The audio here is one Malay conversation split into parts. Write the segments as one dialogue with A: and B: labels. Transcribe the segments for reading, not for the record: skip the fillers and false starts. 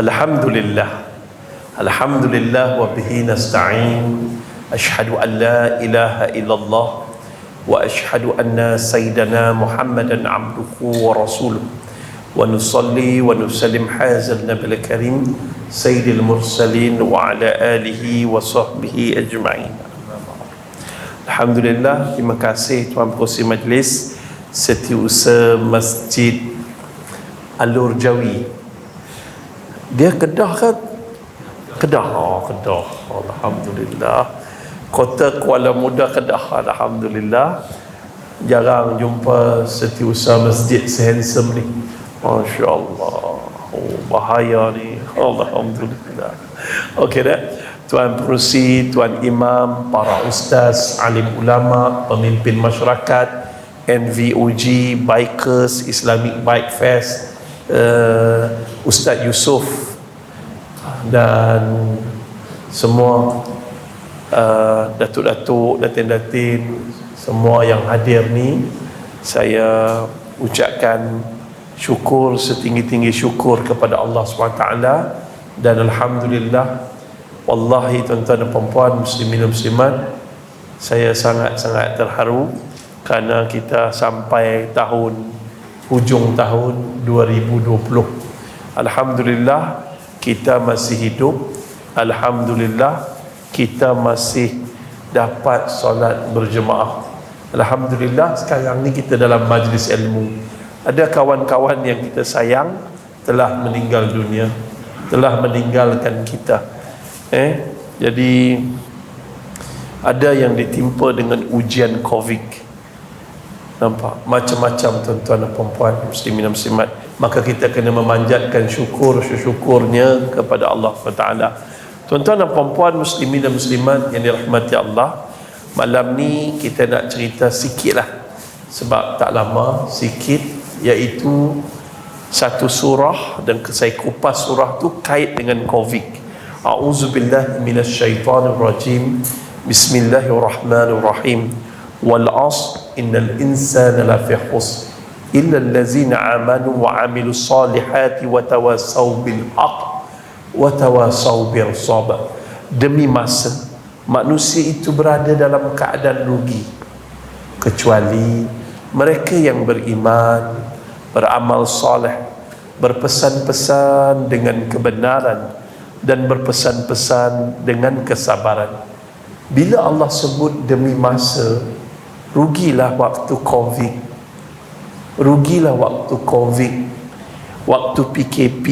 A: Alhamdulillah. Alhamdulillah wa bihi nasta'in. Ashhadu an la ilaha illallah wa ashhadu anna sayyidana Muhammadan abduhu wa rasuluh. Wa nusalli wa nusallim hazal nabil karim sayyidil mursalin wa ala alihi wa sahbihi ajma'in. Alhamdulillah, terima kasih Tuan Pengerusi Majlis, Setiausaha Masjid Alur Jawi. Dia Kedah kan? Kedah. Oh, Kedah. Alhamdulillah. Kota Kuala Muda, Kedah. Alhamdulillah. Jarang jumpa setiausaha masjid sehandsome ni. Masya Allah. Oh, bahaya ni. Alhamdulillah. Okey dah. Tuan Pengerusi, Tuan Imam, para ustaz, alim ulama, pemimpin masyarakat, NVOG, Bikers, Islamic Bike Fest, Ustaz Yusuf dan semua datuk-datuk, datin-datin, semua yang hadir ni, saya ucapkan syukur setinggi-tinggi syukur kepada Allah SWT. Dan Alhamdulillah, wallahi tuan-tuan dan puan-puan, muslimin dan muslimat, saya sangat-sangat terharu kerana kita sampai hujung tahun 2020. Alhamdulillah kita masih hidup. Alhamdulillah kita masih dapat solat berjemaah. Alhamdulillah sekarang ni kita dalam majlis ilmu. Ada kawan-kawan yang kita sayang telah meninggal dunia, telah meninggalkan kita. Jadi ada yang ditimpa dengan ujian Covid. Nampak macam-macam tuan-tuan dan puan-puan, muslimin dan muslimat. Maka kita kena memanjatkan syukurnya kepada Allah SWT. Tuan-tuan dan puan-puan, muslimin dan muslimat yang dirahmati Allah, malam ni kita nak cerita sikit lah, sebab tak lama, sikit, iaitu satu surah, dan saya kupas surah tu kait dengan Covid. A'udzubillahi minasyaitanirrajim. Bismillahirrahmanirrahim. Wal 'asr innal insana lafi khusr illa allazina amanu wa 'amilus solihati wa tawassaw bil haqq wa tawassaw bir sabr. Demi masa manusia itu berada dalam keadaan rugi kecuali mereka yang beriman, beramal soleh, berpesan-pesan dengan kebenaran dan berpesan-pesan dengan kesabaran. Bila Allah sebut demi masa, rugilah waktu Covid, rugilah waktu Covid, waktu PKP,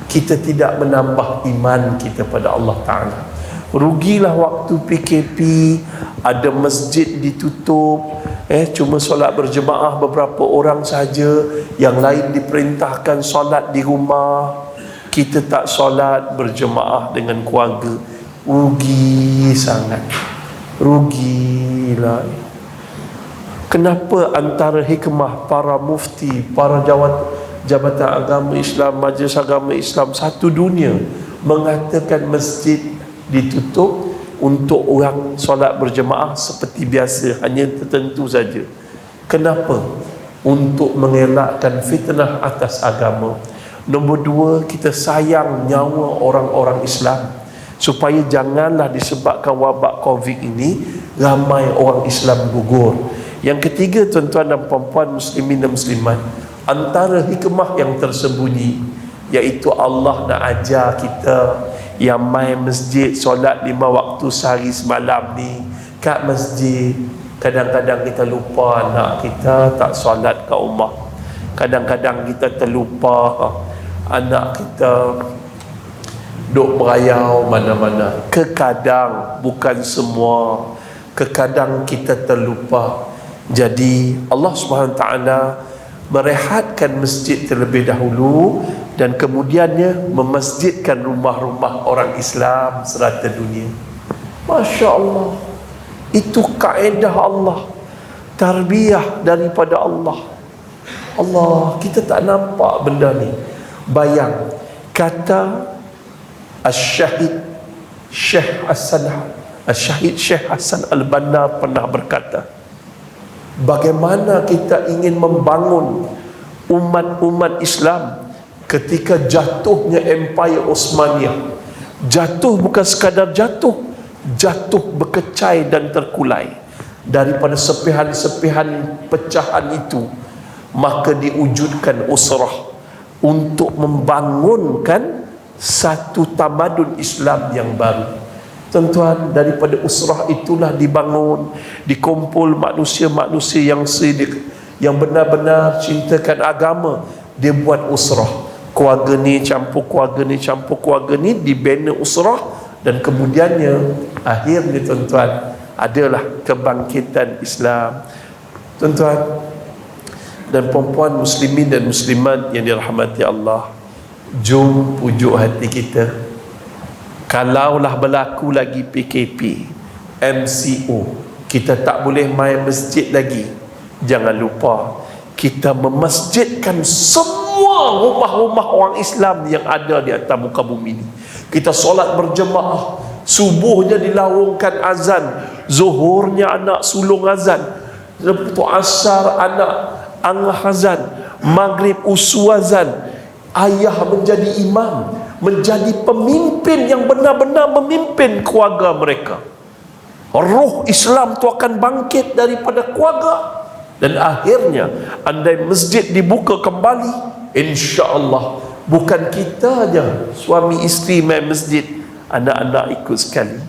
A: kita tidak menambah iman kita pada Allah Ta'ala. Rugilah waktu PKP, ada masjid ditutup, cuma solat berjemaah beberapa orang saja, yang lain diperintahkan solat di rumah, kita tak solat berjemaah dengan keluarga. Rugi sangat, rugilah. Kenapa antara hikmah para mufti, para jabatan agama Islam, majlis agama Islam satu dunia mengatakan masjid ditutup untuk orang solat berjemaah seperti biasa, hanya tertentu saja? Kenapa? Untuk mengelakkan fitnah atas agama. Nombor dua, kita sayang nyawa orang-orang Islam, supaya janganlah disebabkan wabak Covid ini ramai orang Islam gugur. Yang ketiga, tuan-tuan dan puan-puan, muslimin dan muslimat, antara hikmah yang tersembunyi, iaitu Allah nak ajar kita yang main masjid solat 5 waktu sehari semalam ni kat masjid. Kadang-kadang kita lupa anak kita tak solat kat rumah. Kadang-kadang kita terlupa anak kita duk merayau mana-mana. Kekadang, bukan semua, kekadang kita terlupa. Jadi Allah SWT merehatkan masjid terlebih dahulu, dan kemudiannya memasjidkan rumah-rumah orang Islam serata dunia. Masya Allah, itu kaedah Allah, tarbiyah daripada Allah. Allah, kita tak nampak benda ni. Bayang, kata Syahid Syekh Hasan Al-Banna pernah berkata, bagaimana kita ingin membangun umat-umat Islam ketika jatuhnya Empire Osmaniyah. Jatuh bukan sekadar jatuh, jatuh berkecai dan terkulai. Daripada sepihan-sepihan pecahan itu, maka diwujudkan usrah untuk membangunkan satu tamadun Islam yang baru. Tuan-tuan, daripada usrah itulah dibangun, dikumpul manusia-manusia yang benar-benar cintakan agama. Dia buat usrah, keluarga ni campur keluarga ni, campur keluarga ni, dibina usrah. Dan kemudiannya, akhirnya tuan-tuan, adalah kebangkitan Islam. Tuan-tuan dan puan-puan, muslimin dan muslimat yang dirahmati Allah, jom pujuk hati kita. Kalaulah berlaku lagi PKP, MCO, kita tak boleh main masjid lagi, jangan lupa kita memasjidkan semua rumah-rumah orang Islam yang ada di atas muka bumi ini. Kita solat berjemaah, subuhnya dilaungkan azan, zuhurnya anak sulung azan, lepas tu asar anak angah azan, maghrib usu azan. Ayah menjadi imam, menjadi pemimpin yang benar-benar memimpin keluarga mereka. Roh Islam tu akan bangkit daripada keluarga. Dan akhirnya, andai masjid dibuka kembali, insya-Allah bukan kita aja suami isteri main masjid, anak-anak ikut sekali.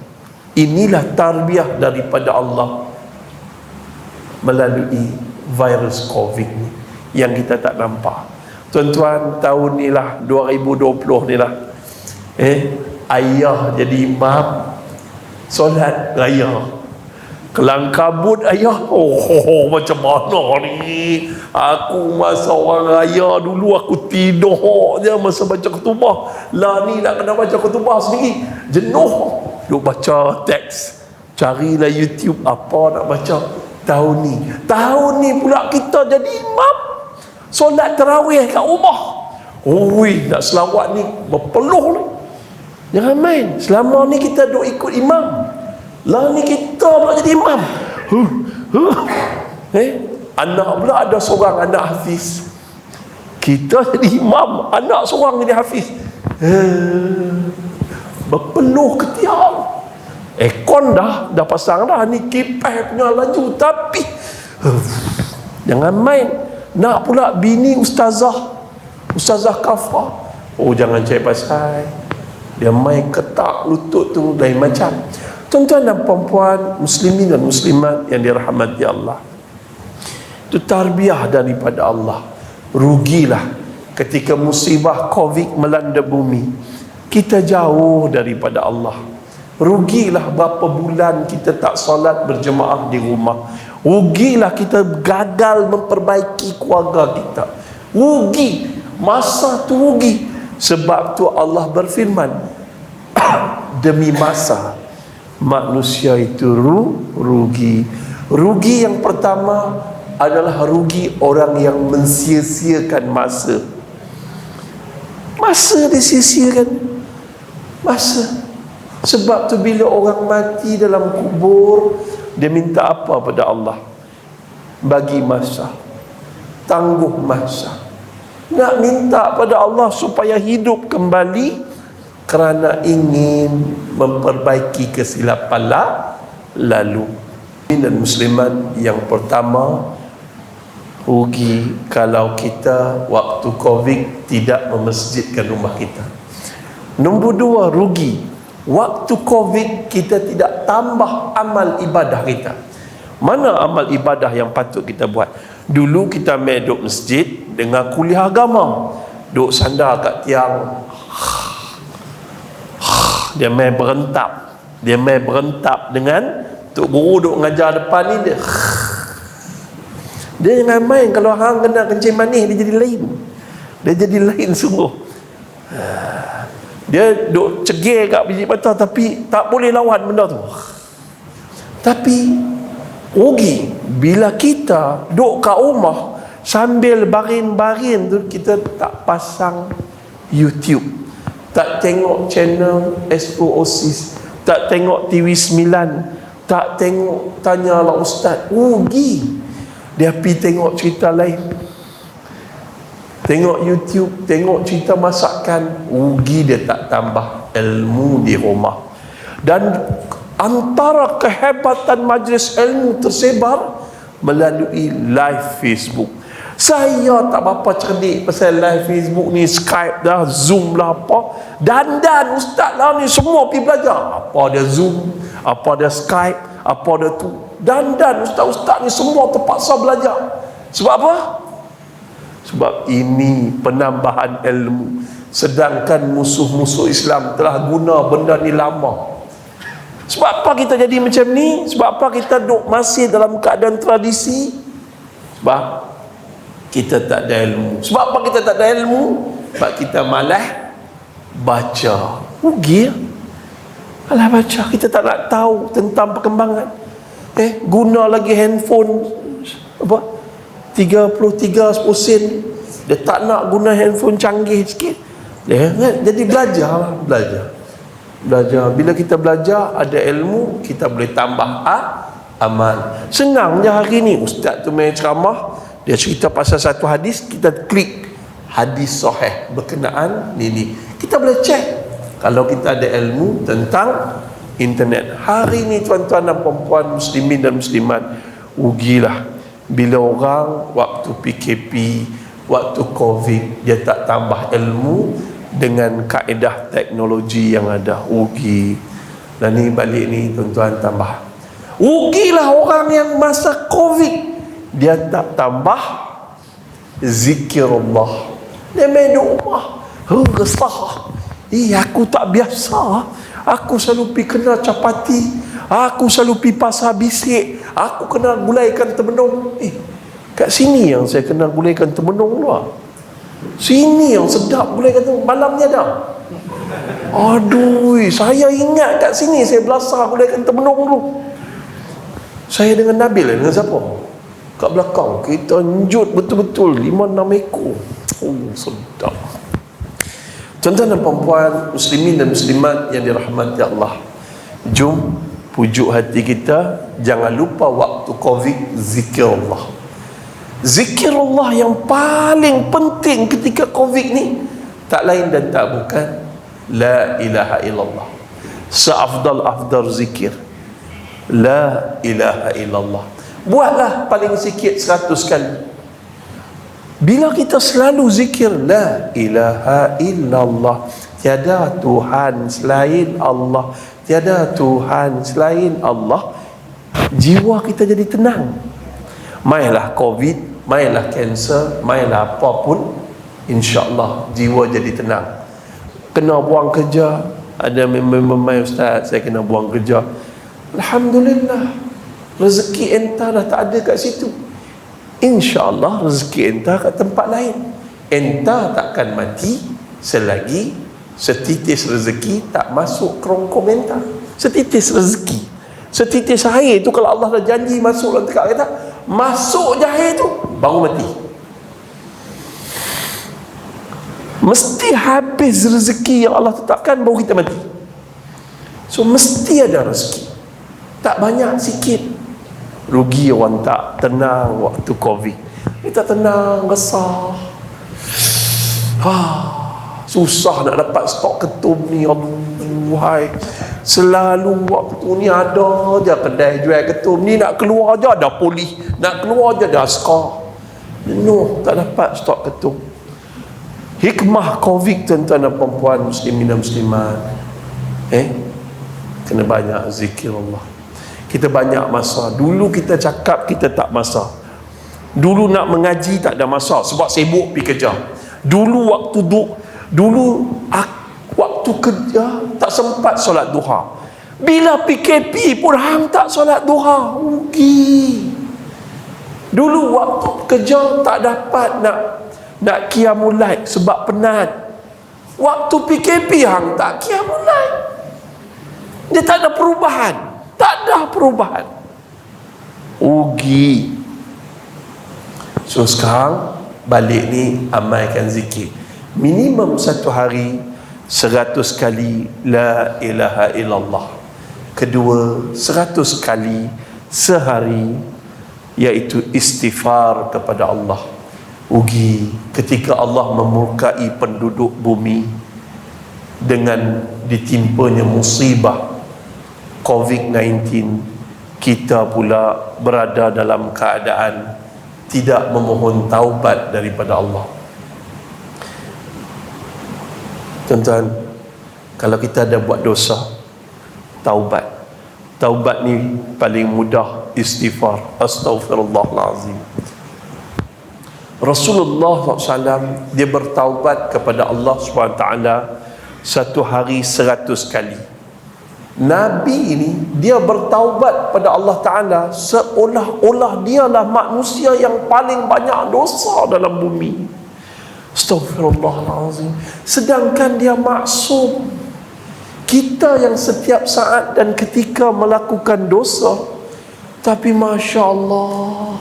A: Inilah tarbiyah daripada Allah melalui virus Covid ni yang kita tak nampak. Tuan-tuan, tahun ni lah 2020 ni lah, ayah jadi imam solat raya, kelang kabut ayah. Macam mana ni, aku masa orang raya dulu aku tidur je masa baca ketubah, lah ni nak kena baca ketubah sendiri, jenuh duk baca teks, carilah YouTube apa nak baca. Tahun ni pula kita jadi imam solat tarawih kat rumah. Oi, nak selawat ni berpeluh ni, jangan main. Selama ni kita duk ikut imam, lah ni kita pula jadi imam. Anak pula ada seorang anak hafiz, kita jadi imam, anak seorang jadi hafiz. Berpeluh ketiak. Aircon dah pasang dah, ni kipas punya laju, tapi jangan main. Nak pula bini ustazah kafah, jangan cari pasal, dia main ketak lutut tu lain macam. Tuan-tuan dan puan-puan, muslimin dan muslimat yang dirahmati Allah, itu tarbiyah daripada Allah. Rugilah ketika musibah Covid melanda bumi, kita jauh daripada Allah. Rugilah berapa bulan kita tak solat berjemaah di rumah. Rugilah kita gagal memperbaiki keluarga kita. Rugi, masa tu rugi. Sebab tu Allah berfirman, demi masa manusia itu rugi. Rugi yang pertama adalah rugi orang yang mensia-siakan masa. Masa disia-siakan, masa. Sebab tu bila orang mati dalam kubur, dia minta apa pada Allah? Bagi masa, tangguh masa. Nak minta pada Allah supaya hidup kembali kerana ingin memperbaiki kesilapan lalu. Dan muslimat yang pertama, rugi kalau kita waktu Covid tidak memasjidkan rumah kita. Nombor dua, rugi waktu Covid kita tidak tambah amal ibadah kita. Mana amal ibadah yang patut kita buat? Dulu kita main duduk masjid dengan kuliah agama, duduk sandar kat tiang, dia main berentap dengan tok guru duduk ngajar depan ni, dia jangan main. Kalau hang kena kencing manis, dia jadi lain sungguh. Dia duk cegil kat biji mata, tapi tak boleh lawan benda tu. Tapi rugi bila kita duk kat rumah sambil baring-baring tu, kita tak pasang YouTube, tak tengok channel SOOSIS, tak tengok TV9, tak tengok Tanyalah Ustaz. Rugi. Dia pergi tengok cerita lain. Tengok YouTube, tengok cerita masakan, rugi dia tak tambah ilmu di rumah. Dan antara kehebatan majlis ilmu tersebar melalui live Facebook. Saya tak berapa cerdik pasal live Facebook ni, Skype dah, Zoom lah apa. Dan ustaz lah ni semua pergi belajar. Apa dia Zoom, apa dia Skype, apa dia tu. Dan ustaz-ustaz ni semua terpaksa belajar. Sebab apa? Sebab ini penambahan ilmu. Sedangkan musuh-musuh Islam telah guna benda ni lama. Sebab apa kita jadi macam ni? Sebab apa kita duduk masih dalam keadaan tradisi? Sebab kita tak ada ilmu. Sebab apa kita tak ada ilmu? Sebab kita malas baca. Rugi. Malas baca. Kita tak nak tahu tentang perkembangan. Guna lagi handphone apa? 33 sen. Dia tak nak guna handphone canggih sikit. Jadi belajar. Bila kita belajar, ada ilmu, kita boleh tambah amal. Senang je hari ni. Ustaz tu main ceramah, dia cerita pasal satu hadis, kita klik hadis sahih berkenaan ni. Kita boleh cek kalau kita ada ilmu tentang internet. Hari ni tuan-tuan dan puan-puan, muslimin dan muslimat, rugilah bila orang waktu PKP, waktu COVID, dia tak tambah ilmu dengan kaedah teknologi yang ada. Rugi. Dan ni balik ni tuan-tuan tambah. Rugilah orang yang masa COVID, dia tak tambah zikir Allah. Dia main di rumah, resah. Aku tak biasa. Aku selalu pergi kena capati, aku selalu pergi pasar bisik, aku kena gulaikan temenung. Kat sini yang saya kena gulaikan temenung luar. Sini yang sedap gulaikan temenung. Malamnya dah. Aduh, saya ingat kat sini saya belasah gulaikan temenung dulu. Saya dengan Nabil, dengan siapa? Kat belakang kita njut betul-betul 5-6 ekor. Sedap. Tuan-tuan dan puan-puan, muslimin dan muslimat yang dirahmati Allah, jom pujuk hati kita, jangan lupa waktu COVID zikir Allah. Zikir Allah yang paling penting ketika COVID ni tak lain dan tak bukan la ilaha illallah. Seafdal zikir la ilaha illallah. Buatlah paling sikit 100 kali. Bila kita selalu zikir la ilaha illallah, tiada Tuhan selain Allah, tiada Tuhan selain Allah, jiwa kita jadi tenang. Mainlah COVID, mainlah kanser, mainlah apapun, insya-Allah jiwa jadi tenang. Kena buang kerja, ada memang ustaz saya kena buang kerja. Alhamdulillah, rezeki entah dah tak ada kat situ. InsyaAllah rezeki entah kat tempat lain. Entah takkan mati selagi setitis rezeki tak masuk kerongkong entah. Setitis rezeki, setitis air tu kalau Allah dah janji masuk dalam tekak kita, masuk je air tu baru mati. Mesti habis rezeki yang Allah tetapkan baru kita mati. So mesti ada rezeki, tak banyak sikit. Rugi orang tak tenang waktu COVID. Kita tenang, resah. Susah nak dapat stok ketum ni. Aduhai, selalu waktu ni ada je kedai jual ketum ni, nak keluar je ada polis, nak keluar je ada askar. Jenuh tak dapat stok ketum. Hikmah COVID, tuan-tuan dan puan-puan, muslimin dan muslimat, kena banyak zikir Allah. Kita banyak masa. Dulu kita cakap kita tak masa. Dulu nak mengaji tak ada masa sebab sibuk pergi kerja. Dulu waktu kerja tak sempat solat duha. Bila PKP pun hang tak solat duha. Rugi. Dulu waktu kerja tak dapat nak qiyamul lail sebab penat. Waktu PKP hang tak qiyamul lail. Dia tak ada perubahan. Tak ada perubahan. Rugi. So sekarang balik ni amalkan zikir. Minimum satu hari 100 kali la ilaha illallah. Kedua 100 kali sehari, iaitu istighfar kepada Allah. Rugi ketika Allah memurkai penduduk bumi dengan ditimpanya musibah COVID-19. Kita pula berada dalam keadaan tidak memohon taubat daripada Allah. Tuan-tuan, kalau kita ada buat dosa, taubat. Taubat ni paling mudah, istighfar, astaghfirullahalazim. Rasulullah SAW dia bertaubat kepada Allah SWT satu hari 100 kali. Nabi ini dia bertaubat pada Allah Ta'ala seolah-olah dialah manusia yang paling banyak dosa dalam bumi. Astaghfirullahalazim. Sedangkan dia maksum. Kita yang setiap saat dan ketika melakukan dosa, tapi Masya Allah,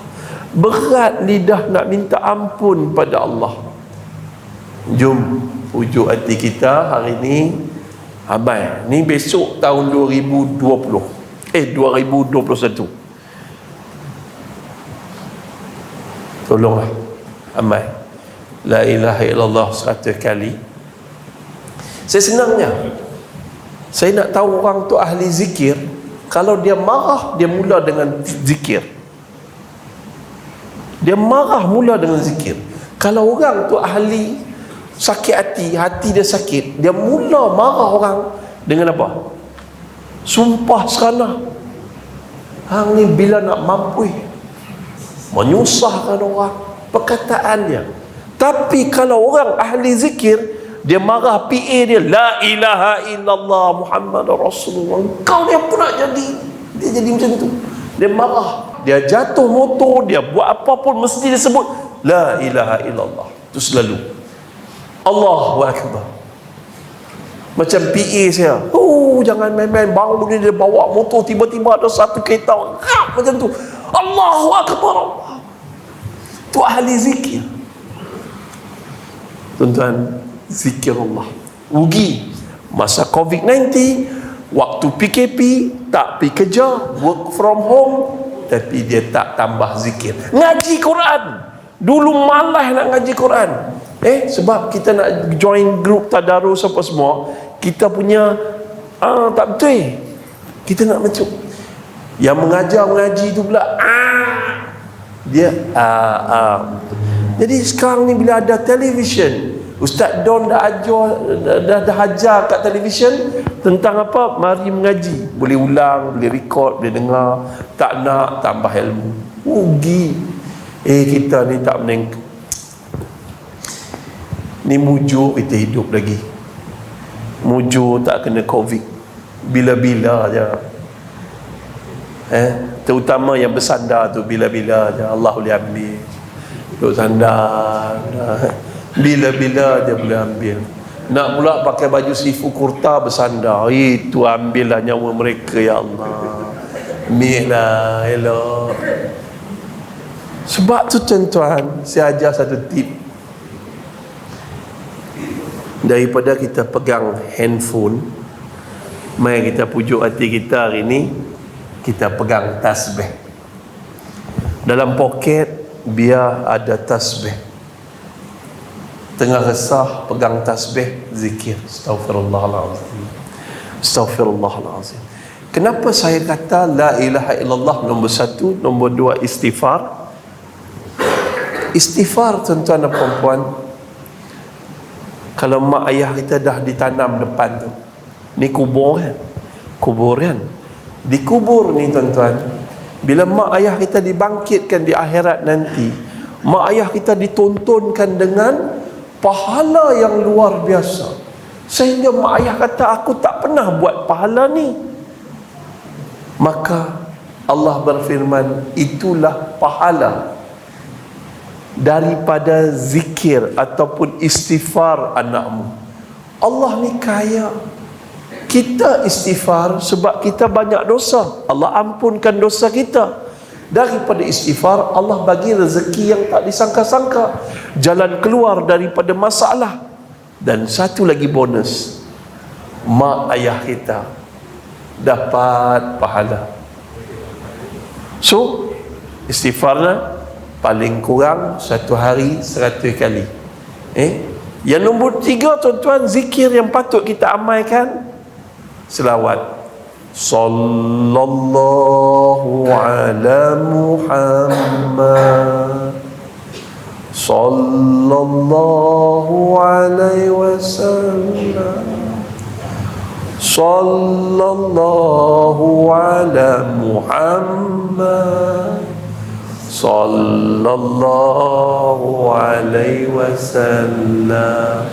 A: berat lidah nak minta ampun pada Allah. Jom pujuk hati kita hari ni. Abai, ni besok tahun 2021. Tolonglah amal la ilaha illallah 100 kali. Saya senangnya, saya nak tahu orang tu ahli zikir. Kalau dia marah, dia mula dengan zikir. Dia marah mula dengan zikir. Kalau orang tu ahli sakit hati dia sakit, dia mula marah orang dengan apa? Sumpah serana. Hang ni bila nak mampu menyusahkan orang perkataan dia. Tapi kalau orang ahli zikir, dia marah PA dia, la ilaha illallah Muhammadur Rasulullah. Kau ni apa nak jadi? Dia jadi macam tu. Dia marah, dia jatuh motor, dia buat apa pun mesti dia sebut la ilaha illallah. Itu selalu Allahu Akbar. Macam PA saya, jangan main-main. Baru ni dia bawa motor, tiba-tiba ada satu kereta macam tu, Allahu Akbar. Itu ahli zikir. Tuan-tuan, zikir Allah. Rugi masa COVID-19, waktu PKP tak pergi kerja, work from home, tapi dia tak tambah zikir. Ngaji Quran, dulu malas nak ngaji Quran. Sebab kita nak join group tadarus apa semua, kita punya tak betul. Kita nak macam yang mengaji tu pula dia Jadi sekarang ni bila ada television, Ustaz Don dah ajar kat television tentang apa? Mari mengaji. Boleh ulang, boleh record, boleh dengar. Tak nak tambah ilmu, rugi. Kita ni tak meneng. Ni mujur kita hidup lagi. Mujur tak kena COVID. Bila-bila je. Terutama yang bersandar tu, bila-bila je Allah boleh ambil. Duduk sandar, bila-bila je boleh ambil. Nak pula pakai baju sifu kurta bersandar, itu ambillah nyawa mereka, ya Allah. Ambillah, elok. Sebab tu tuan-tuan, saya ajar satu tip. Daripada kita pegang handphone, mari kita pujuk hati kita hari ni, kita pegang tasbih. Dalam poket biar ada tasbih. Tengah resah, pegang tasbih, zikir. Astaghfirullahalazim. Astaghfirullahalazim. Kenapa saya kata la ilaha illallah nombor 1, nombor 2 istighfar? Istighfar tuan-tuan dan puan-puan, kalau mak ayah kita dah ditanam depan tu, ni kubur kan? Kubur kan? Dikubur ni tuan-tuan, bila mak ayah kita dibangkitkan di akhirat nanti, mak ayah kita ditontonkan dengan pahala yang luar biasa, sehingga mak ayah kata, aku tak pernah buat pahala ni. Maka Allah berfirman, itulah pahala daripada zikir ataupun istighfar anakmu. Allah ni kaya. Kita istighfar sebab kita banyak dosa, Allah ampunkan dosa kita. Daripada istighfar, Allah bagi rezeki yang tak disangka-sangka, jalan keluar daripada masalah. Dan satu lagi bonus, mak ayah kita dapat pahala. So istighfarlah, paling kurang satu hari 100 kali. Yang nombor 3 tuan-tuan, zikir yang patut kita amalkan, selawat. Sallallahu ala Muhammad, sallallahu alaihi wasallam, sallallahu ala Muhammad, sallallahu alaihi wasallam.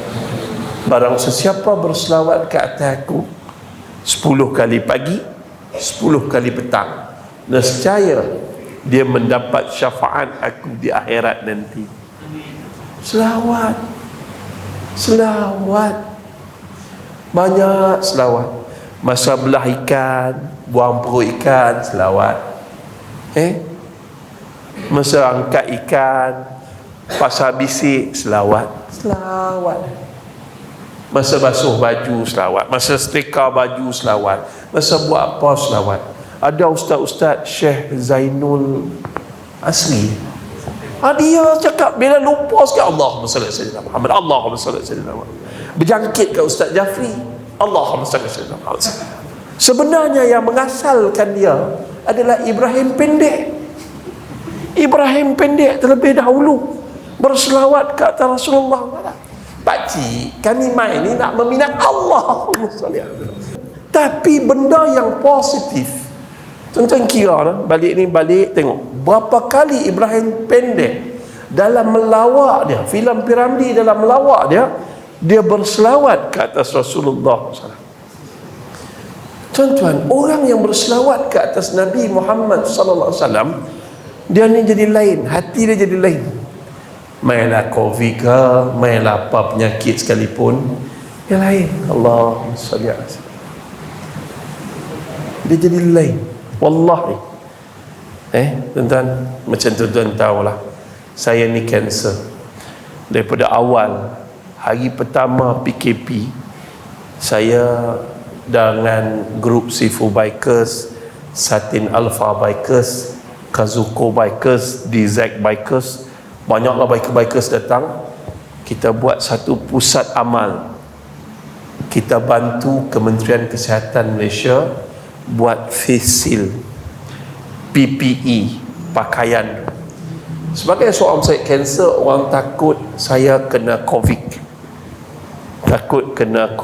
A: Barang sesiapa berselawat ke atas aku 10 kali pagi, 10 kali petang, nescaya dia mendapat syafaat aku di akhirat nanti. Selawat, selawat, banyak selawat. Masa belah ikan, buang perut ikan, selawat. Masa angkat ikan, pasal bisik, selawat. Selawat. Masa basuh baju, selawat. Masa setrika baju, selawat. Masa buat apa, selawat. Ada ustaz-ustaz Syekh Zainul Asri, dia cakap bila lupa sikit, Allahumma salli ala sayyidina Muhammad, Allahumma salli ala sayyidina Muhammad. Berjangkit ke Ustaz Jafri, Allahumma salli ala sayyidina Muhammad. Sebenarnya yang mengasalkan dia adalah Ibrahim Pendek. Ibrahim Pendek terlebih dahulu berselawat ke atas Rasulullah. Pakcik, kami main ni nak meminat Allah. Tapi benda yang positif, tuan-tuan kira balik ni, balik tengok berapa kali Ibrahim Pendek dalam melawak dia, filem Piramli dalam melawak dia, dia berselawat ke atas Rasulullah SAW. Tuan-tuan, orang yang berselawat ke atas Nabi Muhammad SAW, dia ni jadi lain, hati dia jadi lain. Mainlah COVID ke, mainlah apa penyakit sekalipun, yang lain. Allahumma salli ala sayyidina. Dia jadi lain. Wallahi. Tuan-tuan, macam tuan-tuan tahulah, saya ni kanser. Daripada awal, hari pertama PKP, saya dengan grup Sifu Bikers, Satin Alpha Bikers, Kazuko Bikers, DZ Bikers, banyaklah bikers datang. Kita buat satu pusat amal. Kita bantu Kementerian Kesihatan Malaysia buat face shield, PPE, pakaian. Sebagai seorang sakit kanser, orang takut saya kena COVID, takut kena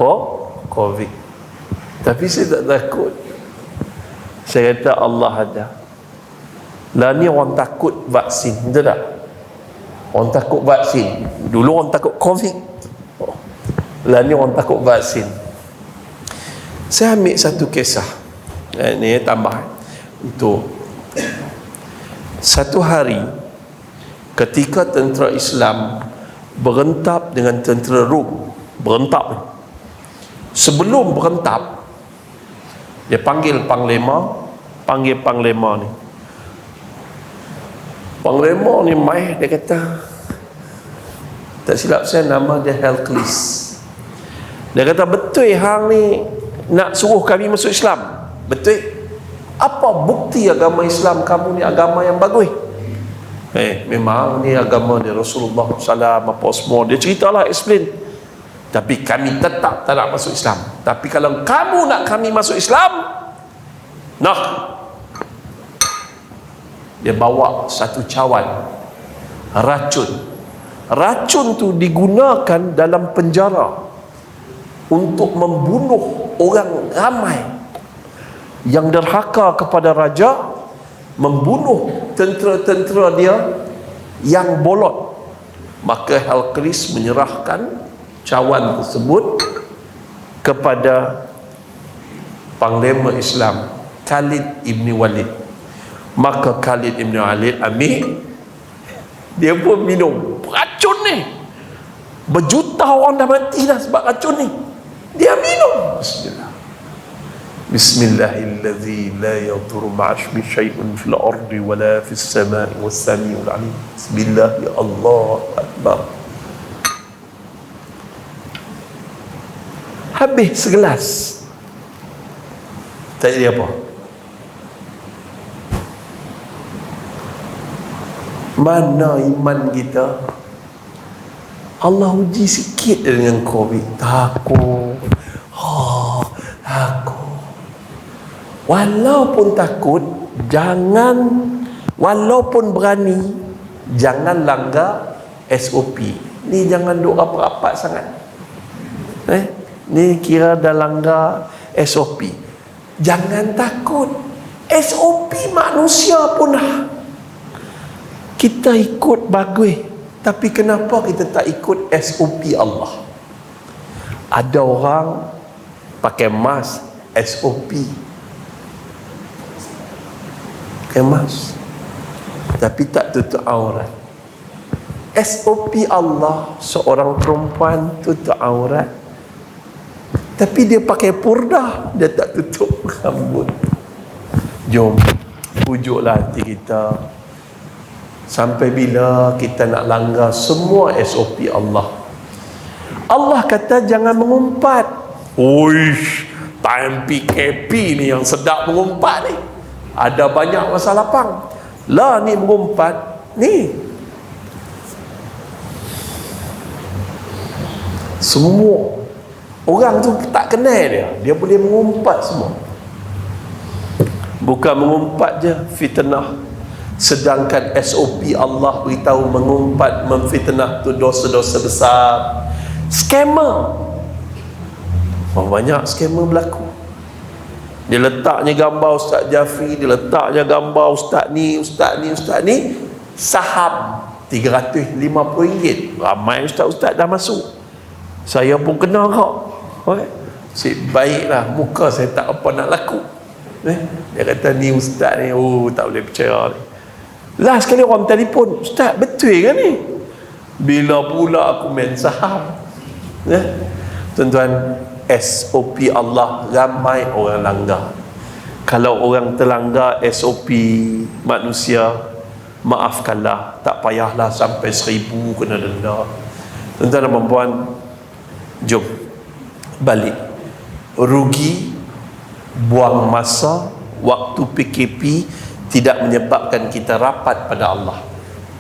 A: COVID. Tapi saya tak takut. Saya kata Allah ada. Lah ni orang takut vaksin, betul tak? Orang takut vaksin. Dulu orang takut COVID. Lah ni orang takut vaksin. Saya ambil satu kisah. Ini tambah untuk satu hari ketika tentera Islam berentap dengan tentera Rom, berentap. Sebelum berentap, dia panggil panglima ni. Panglima ni mai, dia kata, tak silap saya nama dia Hercules. Dia kata, betul hang ni nak suruh kami masuk Islam? Betul. Apa bukti agama Islam kamu ni agama yang bagus? Memang ni agama dia Rasulullah SAW apa semua. Dia ceritalah, explain. Tapi kami tetap tak nak masuk Islam. Tapi kalau kamu nak kami masuk Islam, nah, dia bawa satu cawan racun. Racun tu digunakan dalam penjara untuk membunuh orang ramai yang derhaka kepada raja, membunuh tentera-tentera dia yang bolot. Maka Hercules menyerahkan cawan tersebut kepada panglima Islam Khalid ibn Walid. Maka Khalid ibn Walid ambil, dia pun minum racun ni. Berjuta orang dah mati dah sebab racun ni, dia minum. Bismillahirrahmanirrahim. La yadurru ma'asmi syai'un fil ardi wala fis sama'i was sami'ul alim. Bismillah, ya Allah akbar. Habis segelas, tak jadi apa. Mana iman kita? Allah uji sikit dengan COVID. Takut. Takut. Walaupun takut, walaupun berani, jangan langgar SOP. Ni jangan duk rapat-rapat sangat. Ni kira dah langgar SOP. Jangan takut. SOP manusia pun kita ikut bagus, tapi kenapa kita tak ikut SOP Allah? Ada orang pakai mask SOP, pakai mask tapi tak tutup aurat. SOP Allah, seorang perempuan tutup aurat, tapi dia pakai purdah, dia tak tutup rambut. Jom pujuklah hati kita. Sampai bila kita nak langgar semua SOP Allah? Allah kata jangan mengumpat. Uish, time PKP ni yang sedap mengumpat ni. Ada banyak masa lapang. Lah ni mengumpat ni. Semua orang tu tak kenal dia. Dia boleh mengumpat semua. Bukan mengumpat je, fitnah. Sedangkan SOP Allah beritahu mengumpat, memfitnah tu dosa-dosa besar. Scammer. Banyak scammer berlaku. Dia letaknya gambar Ustaz Jafri, dia letaknya gambar Ustaz ni, Ustaz ni, Ustaz ni. Saham RM350. Ramai Ustaz-Ustaz dah masuk. Saya pun kenal kau. Baiklah, muka saya tak apa nak laku. Dia kata ni Ustaz ni, tak boleh percaya ni. Last sekali orang telefon, Ustaz betul ke ni? Bila pula aku main saham? Tuan-tuan, SOP Allah ramai orang langgar. Kalau orang terlanggar SOP manusia, maafkanlah, tak payahlah sampai 1000 kena denda. Tuan-tuan dan puan, jom balik. Rugi, buang masa, waktu PKP tidak menyebabkan kita rapat pada Allah.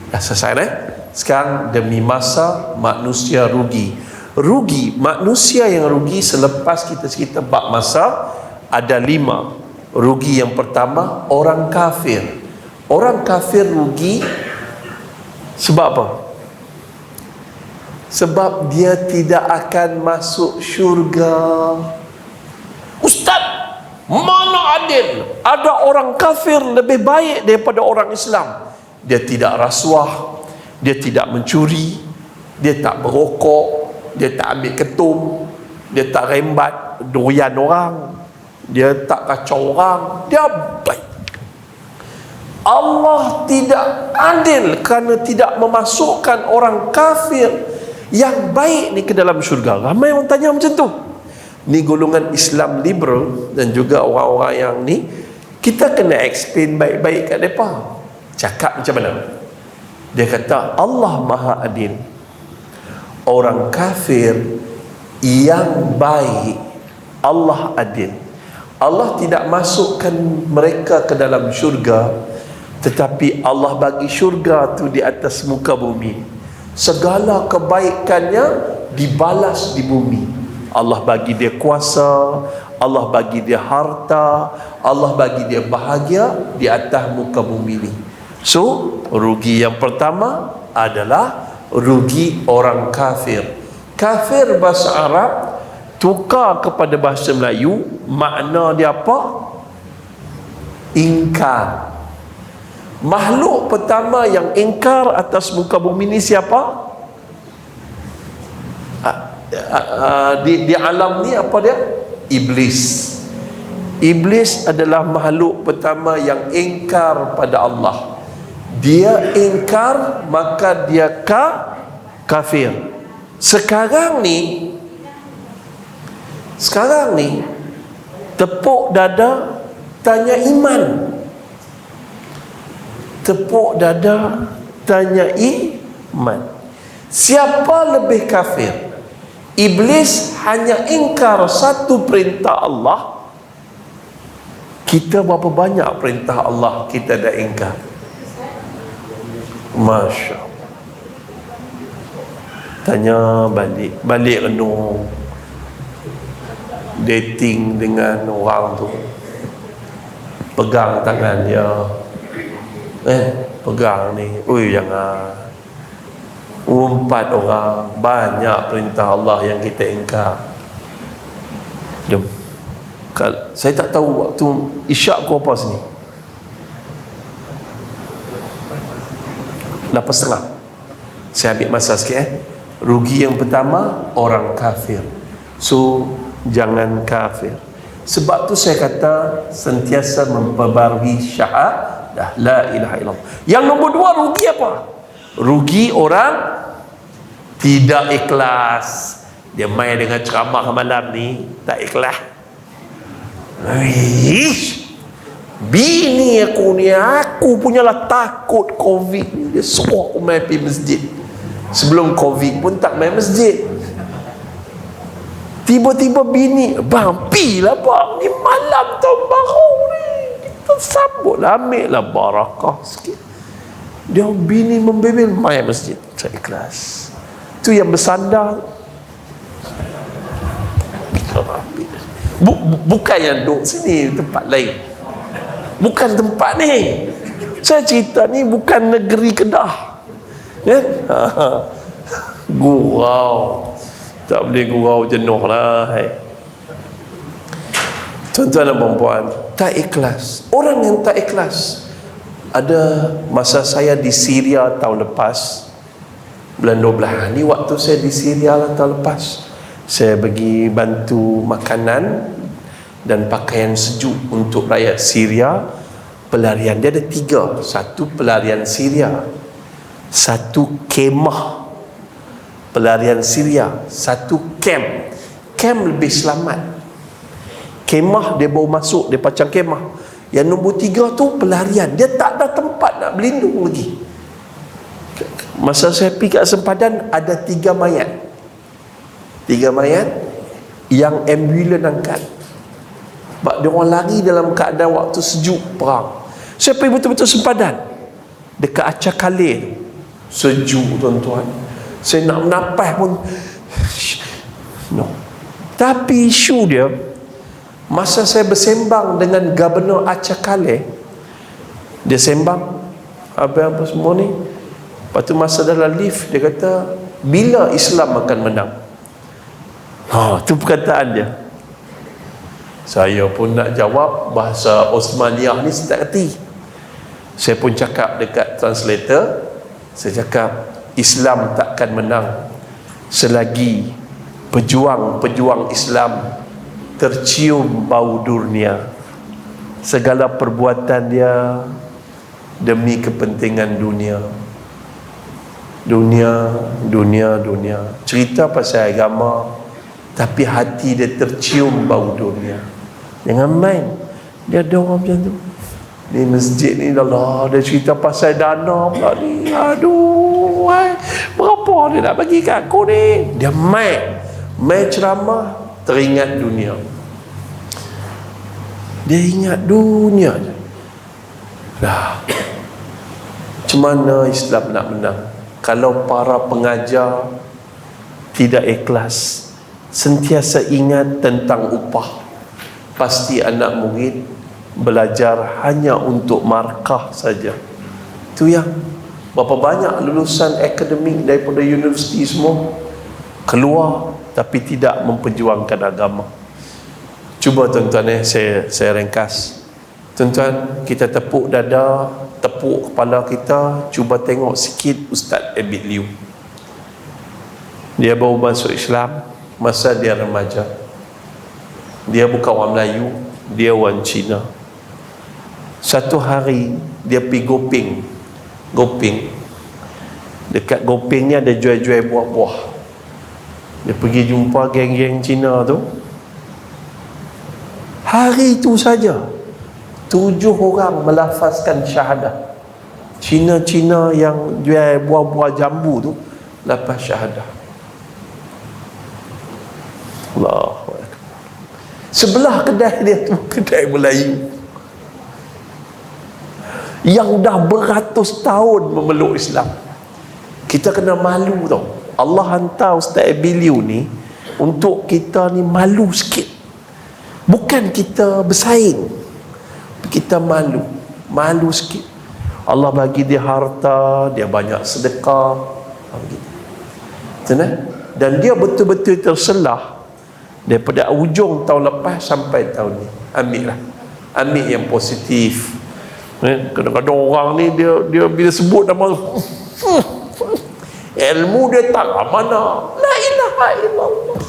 A: Dah selesai Sekarang demi masa manusia rugi. Rugi, manusia yang rugi selepas kita bab masa ada 5. Rugi yang pertama, orang kafir. Orang kafir rugi sebab apa? Sebab dia tidak akan masuk syurga. Ustaz, mana adil? Ada orang kafir lebih baik daripada orang Islam. Dia tidak rasuah, dia tidak mencuri, dia tak berokok, dia tak ambil ketum, dia tak rembat doyan orang, dia tak kacau orang, dia baik. Allah tidak adil kerana tidak memasukkan orang kafir yang baik ni ke dalam syurga. Ramai orang tanya macam tu. Ni golongan Islam liberal dan juga orang-orang yang ni, kita kena explain baik-baik kat mereka. Cakap macam mana? Dia kata Allah Maha Adil. Orang kafir yang baik, Allah adil. Allah tidak masukkan mereka ke dalam syurga, tetapi Allah bagi syurga tu di atas muka bumi. Segala kebaikannya dibalas di bumi. Allah bagi dia kuasa, Allah bagi dia harta, Allah bagi dia bahagia di atas muka bumi ni. So, rugi yang pertama adalah rugi orang kafir. Kafir bahasa Arab tukar kepada bahasa Melayu, makna dia apa? Ingkar. Makhluk pertama yang ingkar atas muka bumi ni siapa? Di alam ni apa dia? Iblis. Iblis adalah makhluk pertama yang ingkar pada Allah. Dia ingkar, maka dia kafir. Sekarang ni tepuk dada tanya iman. Tepuk dada tanya iman. Siapa lebih kafir? Iblis hanya ingkar satu perintah Allah. Kita berapa banyak perintah Allah kita dah ingkar? Masya Allah. Tanya balik renung, dating dengan orang tu, pegang tangan dia, pegang ni, jangan umpat orang, banyak perintah Allah yang kita ingkar. Jom. Saya tak tahu waktu isyak ku apa sini. 8:30. Saya ambil masa sikit. Rugi yang pertama, orang kafir. So jangan kafir. Sebab tu saya kata sentiasa memperbarui syahadah la ilaha illallah. Yang nombor 2, rugi apa? Rugi orang tidak ikhlas. Dia main dengan ceramah malam ni, tak ikhlas. Bini aku ni, aku punyalah takut Covid. Dia suruh aku main pergi masjid. Sebelum Covid pun tak main masjid. Tiba-tiba bini, bang, pilah bang, ni malam tahun baru ni, kita sambutlah, ambil lah barakah sikit. Dia bini membebel, main masjid. Saya ikhlas. Tu yang bersandar. Bukan yang duduk sini, tempat lain. Bukan tempat ni. Saya cerita ni bukan negeri Kedah, kan? Gurau. Tak boleh gurau, jenuh lah. Tuan-tuan dan puan-puan, tak ikhlas. Orang yang tak ikhlas. Ada masa saya di Syria tahun lepas, bulan 12 ni, waktu saya di Syria lah tahun lepas, saya pergi bantu makanan dan pakaian sejuk untuk rakyat Syria. Pelarian dia ada 3. Satu pelarian Syria, satu kemah pelarian Syria, satu camp. Camp lebih selamat. Kemah dia baru masuk, dia pacang kemah. Yang nombor 3 tu pelarian, dia tak ada tempat nak berlindung lagi. Masa saya pergi kat sempadan, ada 3 mayat. 3 mayat yang ambulan angkat. Sebab dia orang lari dalam keadaan waktu sejuk perang. Saya pergi betul-betul sempadan dekat Aceh Khalil, sejuk tuan-tuan. Saya nak menapas pun no. Tapi isu dia, masa saya bersembang dengan Gubernur Aceh Khalil, dia sembang apa semua ni. Lepas tu masa dalam lift, dia kata, bila Islam akan menang? Tu perkataan dia. Saya pun nak jawab bahasa Osmaniyah ni saya tak kerti. Saya pun cakap dekat translator, saya cakap, Islam takkan menang selagi pejuang-pejuang Islam tercium bau dunia. Segala perbuatan dia demi kepentingan dunia. Dunia. Cerita pasal agama, tapi hati dia tercium bau dunia. Jangan main. Dia ada orang macam tu. Ni masjid ni dah dia cerita pasal dana pula ni. Aduh, berapa dia nak bagi kat aku ni? Dia main ceramah, teringat dunia. Dia ingat dunia je. Macam mana Islam nak menang kalau para pengajar tidak ikhlas, sentiasa ingat tentang upah? Pasti anak murid belajar hanya untuk markah saja. Tu yang berapa banyak lulusan akademik daripada universiti semua keluar tapi tidak memperjuangkan agama. Cuba tuan-tuan, saya ringkas. Tuan-tuan, kita tepuk dada, tepuk kepala kita, cuba tengok sikit Ustaz Abid Liu. Dia baru masuk Islam masa dia remaja. Dia bukan orang Melayu, dia orang Cina. Satu hari dia pergi Goping. Dekat Goping ni ada jual-jual buah-buah. Dia pergi jumpa geng-geng Cina tu. Hari tu saja 7 orang melafazkan syahadah. Cina-Cina yang jual buah-buah jambu tu lafaz syahadah. Allahu Akbar. Sebelah kedai dia tu kedai Melayu. yang dah beratus tahun memeluk Islam. Kita kena malu tau. Allah hantar Ustaz Abiliu ni untuk kita ni malu sikit. Bukan kita bersaing, kita malu sikit. Allah bagi dia harta, dia banyak sedekah, dan dia betul-betul terselah daripada ujung tahun lepas sampai tahun ni. Ambil yang positif. Kadang-kadang orang ni dia bila sebut nama ilmu dia tara mana, la ilaha illallah.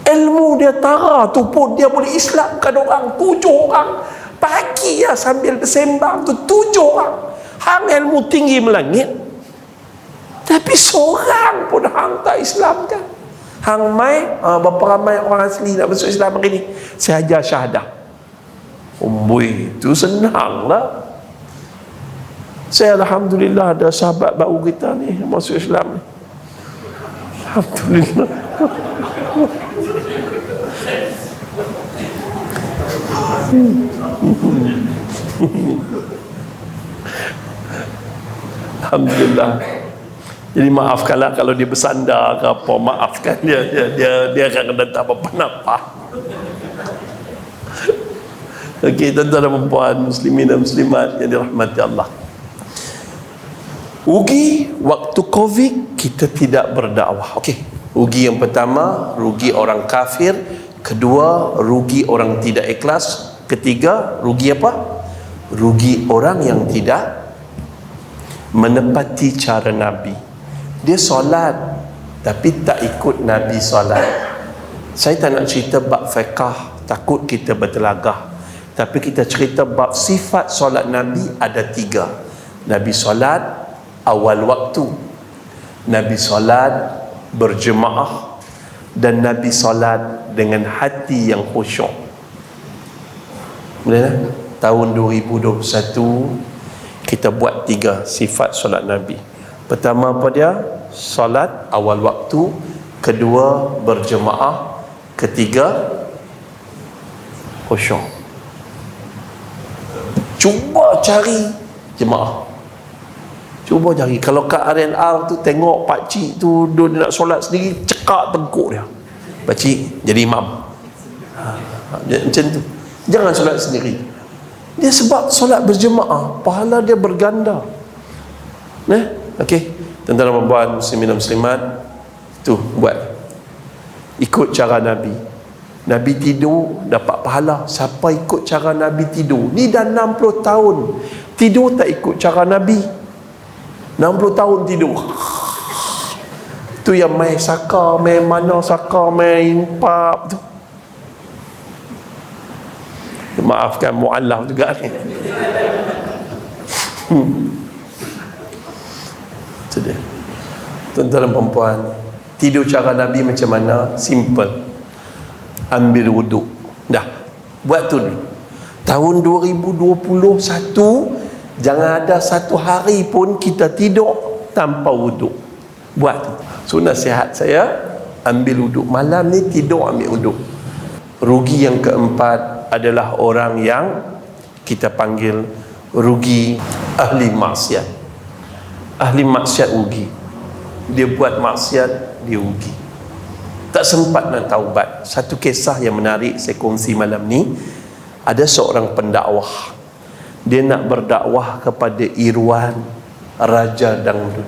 A: Ilmu dia tara tu pun dia boleh Islamkan orang 7 orang pagi ya, sambil bersembang tu 7 orang. Hang ilmu tinggi melangit, tapi seorang pun hang tak Islamkan. Hang mai berapa ramai orang asli nak masuk Islam hari ni, saya ajar syahadah. Umbui tu senang lah. Saya alhamdulillah ada sahabat baru kita ni masuk Islam ni. Alhamdulillah. Alhamdulillah. Jadi maafkanlah kalau dia bersandar ke apa, maafkan dia akan kena tak apa-apa. Okey, tuan-tuan dan puan, muslimin dan muslimat yang dirahmati Allah. Rugi waktu Covid kita tidak berdakwah. Okey, rugi yang pertama, rugi orang kafir. Kedua, rugi orang tidak ikhlas. Ketiga, rugi apa? Rugi orang yang tidak menepati cara Nabi. Dia solat tapi tak ikut Nabi solat. Saya tak nak cerita bab fiqh, takut kita bertelagah. Tapi kita cerita bab sifat solat Nabi ada 3. Nabi solat awal waktu, Nabi solat berjemaah, dan Nabi solat dengan hati yang khusyuk. Boleh tak? Tahun 2021 kita buat 3 sifat solat Nabi. Pertama apa dia? Solat awal waktu. Kedua, berjemaah. Ketiga, khusyuk. Cuba cari jemaah. Cuba cari. Kalau kat RNR tu tengok pakcik tu dia nak solat sendiri, cekak tengkuk dia. Pakcik jadi imam. Macam tu. Jangan solat sendiri. Dia sebab solat berjemaah, pahala dia berganda. Okey. Tuan-tuan dan puan, muslimin dan muslimat, tu buat. Ikut cara Nabi. Nabi tidur dapat pahala. Siapa ikut cara Nabi tidur? Ni dah 60 tahun tidur tak ikut cara Nabi. 60 tahun tidur. Tu yang main saka, main mana saka, main pub tu. Maafkan mu'allaf juga ni. Sedih. Tuan-tuan dan perempuan, tidur cara Nabi macam mana? Simple. Ambil wuduk. Dah. Buat tu dulu. Tahun 2021 jangan ada satu hari pun kita tidur tanpa wuduk. Buat tu. So nasihat saya, ambil wuduk. Malam ni tidur ambil wuduk. Rugi yang keempat adalah orang yang kita panggil rugi ahli maksiat. Ahli maksiat rugi. Dia buat maksiat, dia rugi. Tak sempat nak taubat. Satu kisah yang menarik saya kongsi malam ni. Ada seorang pendakwah. Dia nak berdakwah kepada Irwan, Raja Dangdut.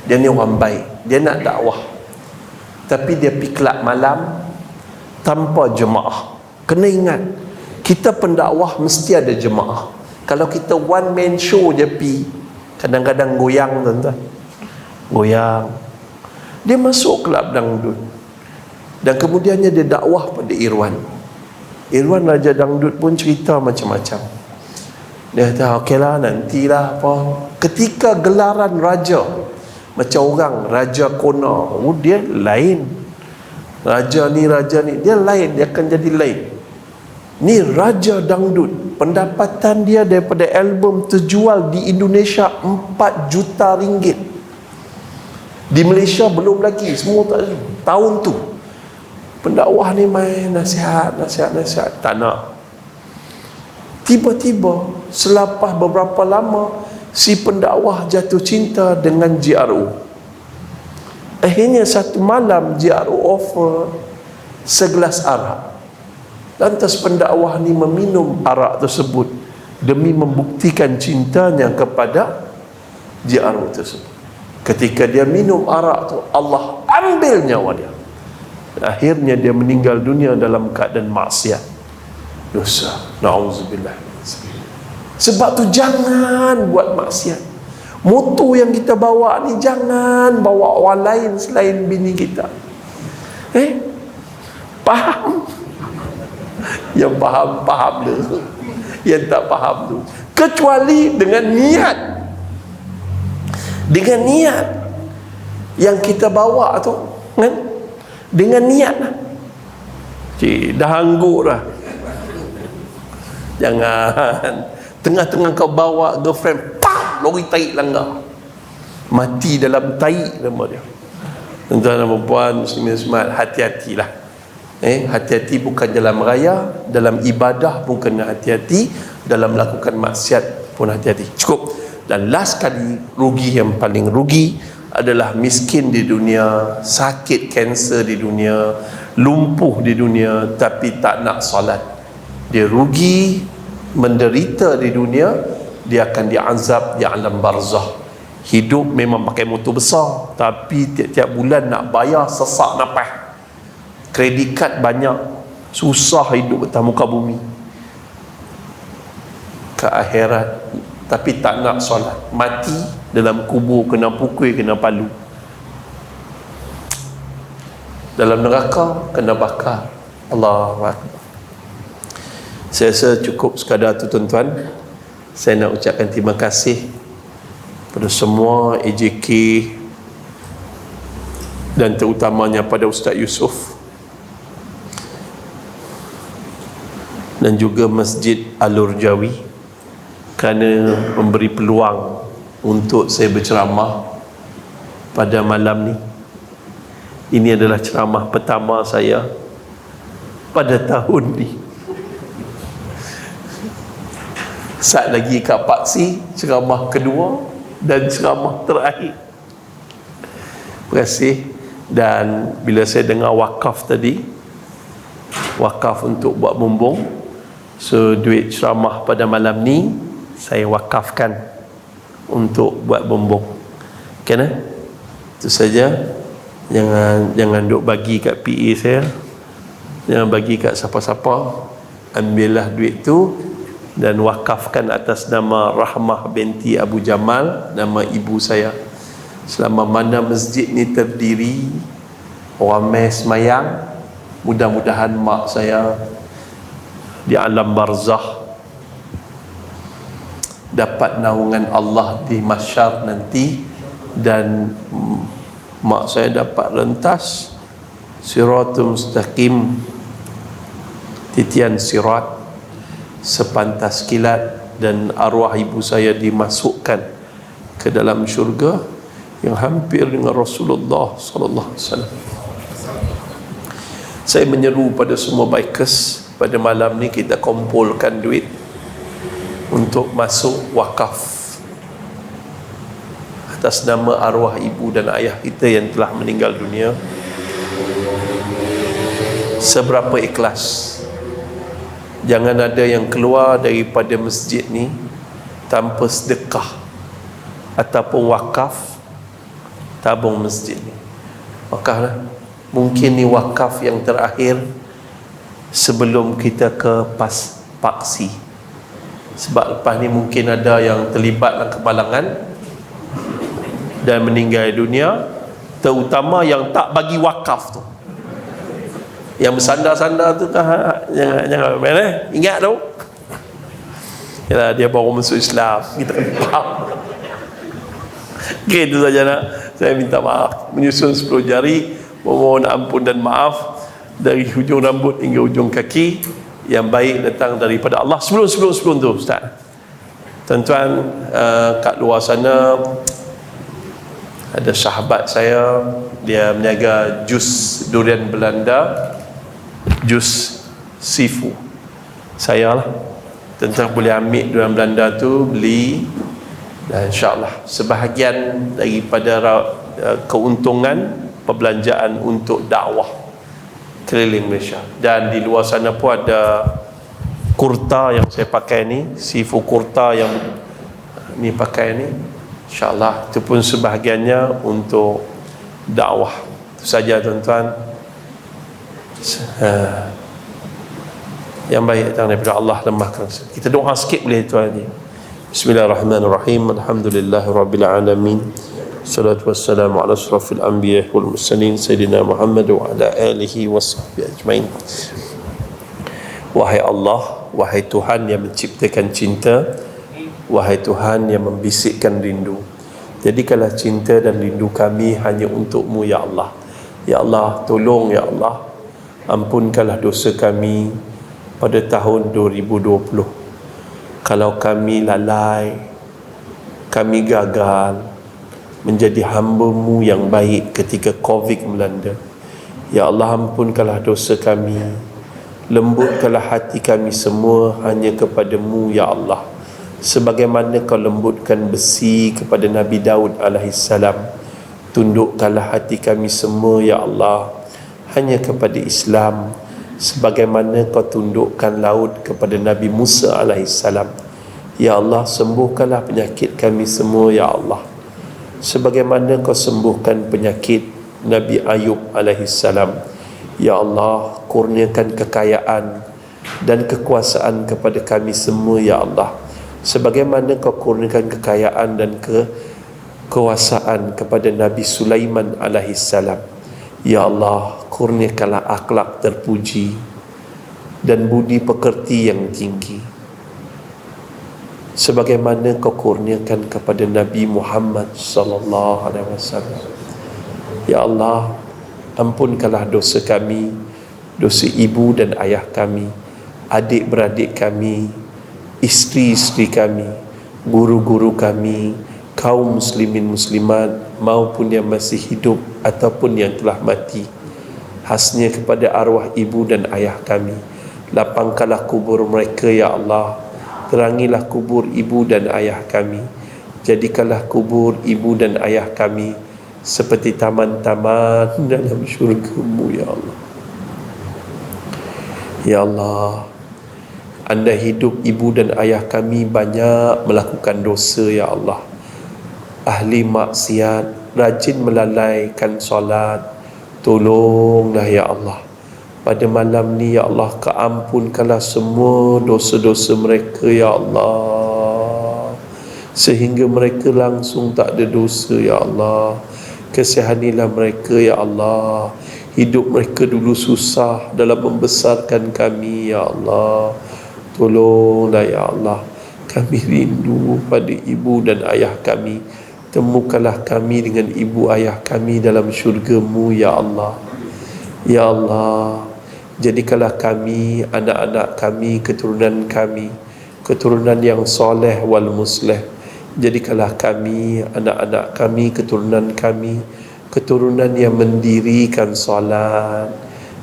A: Dia ni orang baik. Dia nak dakwah. Tapi dia pergi kelab malam tanpa jemaah. Kena ingat, kita pendakwah mesti ada jemaah. Kalau kita one man show je pergi, kadang-kadang goyang tuan-tuan. Goyang. Dia masuk kelab dangdut. Dan kemudiannya dia dakwah pada Irwan. Irwan Raja Dangdut pun cerita macam-macam. Dia kata, okeylah, nantilah apa. Ketika gelaran raja, macam orang Raja Kona, dia lain. Raja ni, dia lain, dia akan jadi lain. Ni Raja Dangdut, pendapatan dia daripada album terjual di Indonesia 4 juta ringgit. Di Malaysia belum lagi, semua tak ada. Tahun tu pendakwah ni main nasihat, tak nak. Tiba-tiba selepas beberapa lama si pendakwah jatuh cinta dengan JRU. Akhirnya satu malam JRU offer segelas arak. Lantas pendakwah ni meminum arak tersebut demi membuktikan cintanya kepada JRU tersebut. Ketika dia minum arak tu, Allah ambil nyawa dia. Akhirnya dia meninggal dunia dalam keadaan maksiat, dosa. Na'udzubillah. Sebab tu jangan buat maksiat. Moto yang kita bawa ni, jangan bawa orang lain selain bini kita. Faham? Yang faham tu. Yang tak faham tu, kecuali dengan niat. Dengan niat yang kita bawa tu, kan? Dengan niat lah. Cik, dah anggur dah. Jangan tengah-tengah kau bawa girlfriend, pam, lori taik langgar, mati dalam taik nama dia. Tuan-tuan dan puan muslimin muslimat, hati-hatilah. Hati-hati bukan dalam raya, dalam ibadah pun kena hati-hati, dalam melakukan maksiat pun hati-hati. Cukup. Dan last kali, rugi yang paling rugi adalah miskin di dunia, sakit kanser di dunia, lumpuh di dunia, tapi tak nak solat. Dia rugi, menderita di dunia, dia akan diazab di alam barzah. Hidup memang pakai motor besar, tapi tiap-tiap bulan nak bayar sesak nafas. Kredit kad banyak, susah hidup atas muka bumi. Ke akhirat, tapi tak nak solat, mati dalam kubur, kena pukul, kena palu. Dalam neraka, kena bakar. Allahu Akbar. Saya rasa cukup sekadar tu tuan-tuan. Saya nak ucapkan terima kasih pada semua AJK dan terutamanya pada Ustaz Yusof dan juga Masjid Alur Jawi kerana memberi peluang untuk saya berceramah pada malam ni. Ini adalah ceramah pertama saya pada tahun ni. Saat lagi kat Paksi, ceramah kedua dan ceramah terakhir. Terima kasih. Dan bila saya dengar wakaf tadi, wakaf untuk buat bumbung, so duit ceramah pada malam ni saya wakafkan untuk buat bumbung. Kena? Itu saja. Jangan duk bagi kat PA saya, jangan bagi kat siapa-siapa. Ambillah duit tu dan wakafkan atas nama Rahmah binti Abu Jamal, nama ibu saya. Selama mana masjid ni terdiri, orang mai semayang, mudah-mudahan mak saya di alam barzah dapat naungan Allah di mahsyar nanti, dan mak saya dapat rentas siratul mustaqim, titian sirat sepantas kilat, dan arwah ibu saya dimasukkan ke dalam syurga yang hampir dengan Rasulullah sallallahu alaihi wasallam. Saya menyeru pada semua bikers, pada malam ni kita kumpulkan duit untuk masuk wakaf atas nama arwah ibu dan ayah kita yang telah meninggal dunia. Seberapa ikhlas. Jangan ada yang keluar daripada masjid ni tanpa sedekah ataupun wakaf tabung masjid ni. Wakaflah. Mungkin ni wakaf yang terakhir sebelum kita ke Paksi. Sebab lepas ni mungkin ada yang terlibat dalam kemalangan dan meninggal dunia, terutama yang tak bagi wakaf tu, yang bersandar-sandar tu, jangan mana, ingat tu. Yalah, dia baru masuk Islam, kita kena faham. Okay, itu saja nak. Saya minta maaf, menyusun 10 jari, mohon ampun dan maaf dari hujung rambut hingga hujung kaki. Yang baik datang daripada Allah. Sebelum tu Ustaz, tuan-tuan, kat luar sana ada sahabat saya, dia meniaga jus durian Belanda, jus sifu. Saya lah Tuan-tuan boleh ambil dalam Belanda tu, beli, dan insyaAllah sebahagian daripada keuntungan perbelanjaan untuk dakwah keliling Malaysia. Dan di luar sana pun ada kurta yang saya pakai ni, sifu kurta yang ni pakai ni, insyaAllah itu pun sebahagiannya untuk dakwah. Itu saja tuan-tuan. Yang baik datang daripada Allah, lemahkan kita doa sikit boleh tuan ni. Bismillahirrahmanirrahim. Alhamdulillahirabbil alamin. Salatu wassalamu ala asrafil anbiya wal mursalin sayyidina Muhammad wa ala alihi washabbihi ajmain. Wahai Allah, wahai Tuhan yang menciptakan cinta, wahai Tuhan yang membisikkan rindu, jadikanlah cinta dan rindu kami hanya untuk-Mu ya Allah. Ya Allah, tolong ya Allah, ampunkanlah dosa kami pada tahun 2020. Kalau kami lalai, kami gagal menjadi hamba-Mu yang baik ketika Covid melanda, ya Allah, ampunkanlah dosa kami, lembutkanlah hati kami semua hanya kepada-Mu ya Allah, sebagaimana Kau lembutkan besi kepada Nabi Daud alaihissalam. Tundukkanlah hati kami semua ya Allah hanya kepada Islam, sebagaimana Kau tundukkan laut kepada Nabi Musa alaihissalam. Ya Allah, sembuhkanlah penyakit kami semua ya Allah, sebagaimana Kau sembuhkan penyakit Nabi Ayub alaihissalam. Ya Allah, kurniakan kekayaan dan kekuasaan kepada kami semua ya Allah, sebagaimana Kau kurniakan kekayaan dan kekuasaan kepada Nabi Sulaiman alaihissalam. Ya Allah, kurniakanlah akhlak terpuji dan budi pekerti yang tinggi, sebagaimana Kau kurniakan kepada Nabi Muhammad sallallahu alaihi wasallam. Ya Allah, ampunkanlah dosa kami, dosa ibu dan ayah kami, adik-beradik kami, isteri-isteri kami, guru-guru kami, kaum muslimin muslimat maupun yang masih hidup ataupun yang telah mati. Khasnya kepada arwah ibu dan ayah kami, lapangkanlah kubur mereka ya Allah, terangilah kubur ibu dan ayah kami, jadikanlah kubur ibu dan ayah kami seperti taman-taman dalam syurga-Mu ya Allah. Ya Allah, Anda hidup ibu dan ayah kami banyak melakukan dosa ya Allah, ahli maksiat, rajin melalaikan solat. Tolonglah ya Allah, pada malam ni ya Allah, keampunkanlah semua dosa-dosa mereka ya Allah, sehingga mereka langsung tak ada dosa ya Allah. Kesihanilah mereka ya Allah, hidup mereka dulu susah dalam membesarkan kami ya Allah. Tolonglah ya Allah, kami rindu pada ibu dan ayah kami. Temukanlah kami dengan ibu ayah kami dalam syurga-Mu ya Allah. Ya Allah, jadikanlah kami, anak-anak kami, keturunan kami, keturunan yang soleh wal musleh. Jadikanlah kami, anak-anak kami, keturunan kami, keturunan yang mendirikan solat.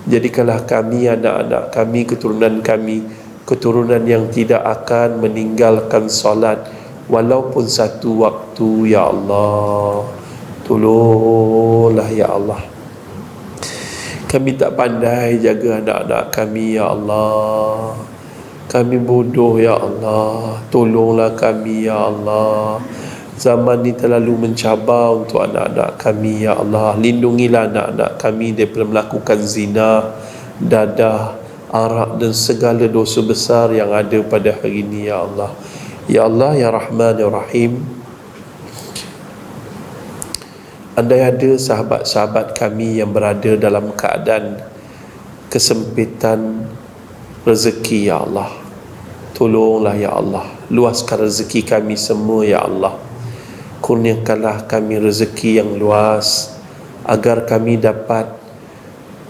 A: Jadikanlah kami, anak-anak kami, keturunan kami, keturunan yang tidak akan meninggalkan solat walaupun satu waktu ya Allah. Tolonglah ya Allah, kami tak pandai jaga anak-anak kami ya Allah, kami bodoh ya Allah. Tolonglah kami ya Allah, zaman ni terlalu mencabar untuk anak-anak kami ya Allah. Lindungilah anak-anak kami daripada melakukan zina, dadah, arak dan segala dosa besar yang ada pada hari ini ya Allah. Ya Allah, ya Rahman, ya Rahim, andai ada sahabat-sahabat kami yang berada dalam keadaan kesempitan rezeki ya Allah, tolonglah ya Allah, luaskan rezeki kami semua ya Allah. Kurniakanlah kami rezeki yang luas agar kami dapat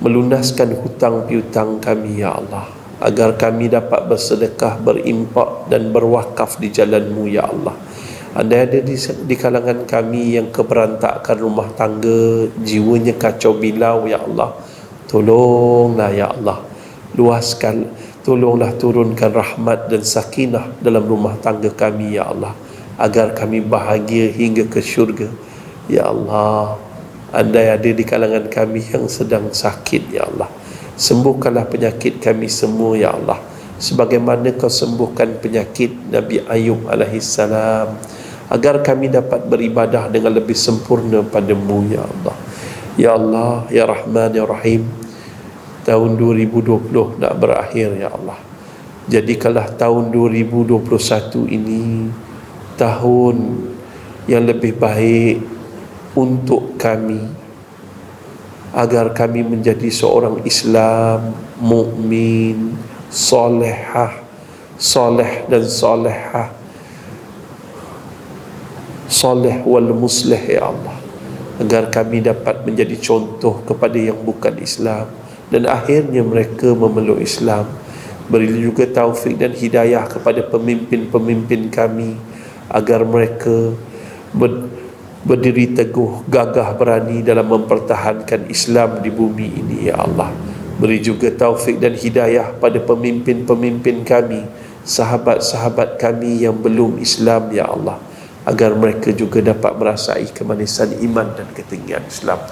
A: melunaskan hutang piutang kami ya Allah, agar kami dapat bersedekah, berimpak dan berwakaf di jalan-Mu ya Allah. Andai ada di kalangan kami yang keberantakan rumah tangga, jiwanya kacau bilau ya Allah, tolonglah ya Allah, luaskan, Tolonglah turunkan rahmat dan sakinah dalam rumah tangga kami, ya Allah, agar kami bahagia hingga ke syurga. Ya Allah, andai ada di kalangan kami yang sedang sakit, ya Allah, sembuhkanlah penyakit kami semua, ya Allah, sebagaimana kau sembuhkan penyakit Nabi Ayub alaihissalam, agar kami dapat beribadah dengan lebih sempurna padamu, ya Allah. Ya Allah, ya Rahman, ya Rahim, tahun 2020 nak berakhir, ya Allah. Jadikanlah tahun 2021 ini tahun yang lebih baik untuk kami, agar kami menjadi seorang Islam mukmin, solehah, soleh dan solehah, soleh wal musleh, ya Allah, agar kami dapat menjadi contoh kepada yang bukan Islam dan akhirnya mereka memeluk Islam. Beri juga taufik dan hidayah kepada pemimpin-pemimpin kami, agar mereka berdiri teguh, gagah berani dalam mempertahankan Islam di bumi ini, ya Allah. Beri juga taufik dan hidayah pada pemimpin-pemimpin kami, sahabat-sahabat kami yang belum Islam, ya Allah, agar mereka juga dapat merasai kemanisan iman dan ketinggian Islam.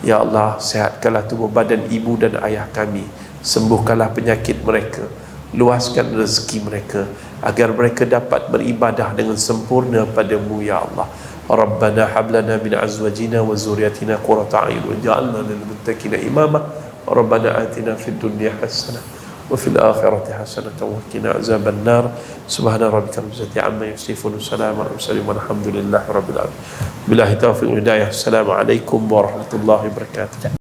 A: Ya Allah, sihatkanlah tubuh badan ibu dan ayah kami, sembuhkanlah penyakit mereka, luaskan rezeki mereka, agar mereka dapat beribadah dengan sempurna padamu, ya Allah. Rabbana hablana min azwajina wa zurriyatina qurrata a'yun waj'alna lil muttaqina imama. Rabbana atina fid dunya hasanah wa fil akhirati hasanah wa qina azaban nar. Subhana rabbika rabbil izzati amma yasifun, salamun alal mursalin walhamdulillahi rabbil alamin. Billahi taufiq wal hidayah. Assalamualaikum warahmatullahi wabarakatuh.